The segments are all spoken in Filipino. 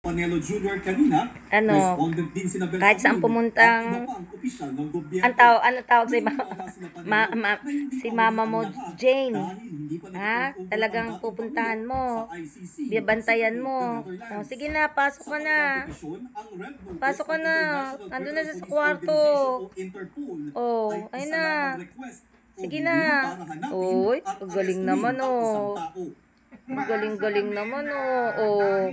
Panelo Jr. kanina, Ano, responded din sina Ben kahit saan Samuel pumuntang, at iba pang opisyal ng gobyerno. ano tawag si si mama mo, Jane. Dahil hindi pa Ha? nag-turn over Talagang ang dating pupuntahan Pangulo mo. sa ICC Bibantayan sa mo. The O, Netherlands. sige na, pasok Sa ka na. kanilang petisyon, ang Red Notice Pasok ka ng na. International Andun na Criminal siya sa Police kwarto. Organization o Interpol Oh, ay ayun isa na. lamang request o Sige hiling na. para hanapin Oy, at ang galing arestuhin naman, ang isang oh. tao. Ang galing-galing naman, oh. Oh.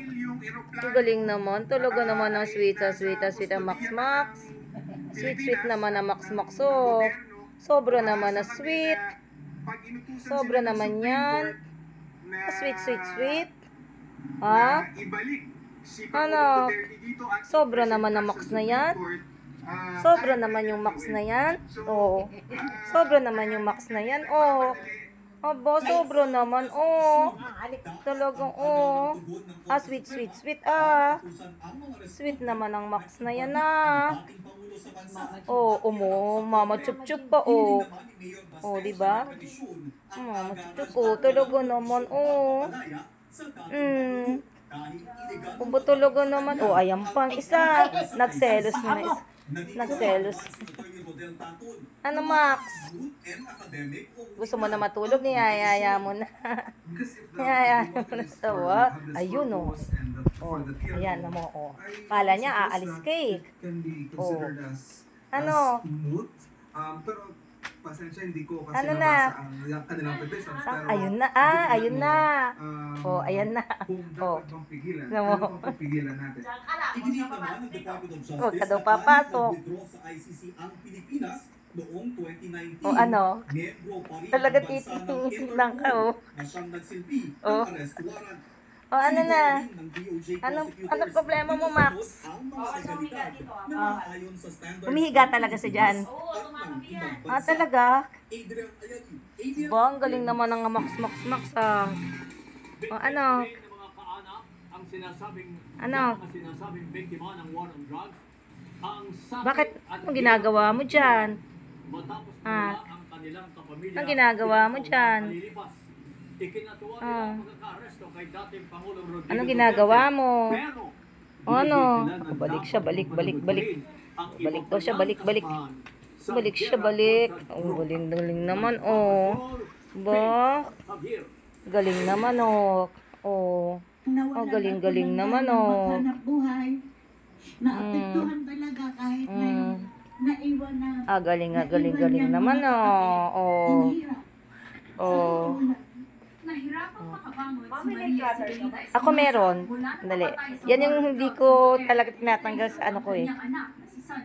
Ang galing naman. Talaga naman ang sweet ang Max Max. Sweet naman ang Max Max, oh. Sobra naman na sweet. Sobra naman yan. Sweet. Ha? Ano? Sobra naman ang Max na yan. Sobra naman yung Max na yan. Oh. Sobra naman yung Max na yan. Oh. Aba, sobra naman. Oh. Talagang, oh. Sweet. Sweet naman ang Max na yan, ah. Oh, mama chup-chup pa, oh. Oh, diba? Mama chup-chup, oh. Talaga naman, oh. Kung ba talaga naman, oh, ayan pang isa. Nagselos na isa. Nagselos. Ano, Max? Gusto mo na matulog? Niyayaya mo na. Niyayaya mo na tawa. Ayun, oh. Oh, ayan na mo, oh. Kala niya, aalis ka eh. Oh. Ano? Pero pasensya, hindi ko kasi Ano na? nabasa ang kanilang petitions. Pero Ayun na, ayun na. Oh, ayan na. Kung Oh. dapat bang pigilan, Ano mo? ano bang pipigilan natin? Iginit naman ng Department of Justice Huwag ka daw na papasok. nag-withdraw sa ICC ang Pilipinas noong 2019. O, ano? Miyembro pa rin Talaga ang bansa ng titingnan ka, Interpol oh. na siyang nagsilbi ng Oh. arrest warrant. O, ano na? Siniguro rin ng DOJ Ano prosecutors problema mo, na Max? ang mga legalidad na naayon sa standards Humihiga ng talaga siya Pilipinas dyan. at ng ibang bansa. Talaga? Adrian Ayali. Ba, ang galing naman ng Max, ah. O, ano? Ang sinasabing Ano? ang sinasabing biktima ng war on drugs ang sakit Bakit? at Anong ginagawa mo dyan? matapos Ah. mula ang kanilang kapamilya. Anong ginagawa mo dyan? Kalilipas. Ikinatuwa nila Ah. ang pagkaka-aresto kay dating Pangulong Rodrigo Anong ginagawa mo? Pero, O, ano? hindi sila na Balik siya, dapat balik. panutuin ang Balik iba daw siya, pang balik. kasamahan sa Balik siya, gera balik. kontra Oh, droga. galing naman, oh. Ba? Javier, Galing naman, oh. Oh. Oh, galing naman, oh. Hanap buhay. Naapektuhan talaga kahit ngayon. Naiwan na. Galing naman, oh. Oh. Oh. Nahirapang makabangon si Maria Sigalita Escobar Ako meron. mula nang Dali. mapatay sa Yan yung war on hindi drugs ko noong talaga tinatanggol sa ano ko eh. kanyang anak na si Son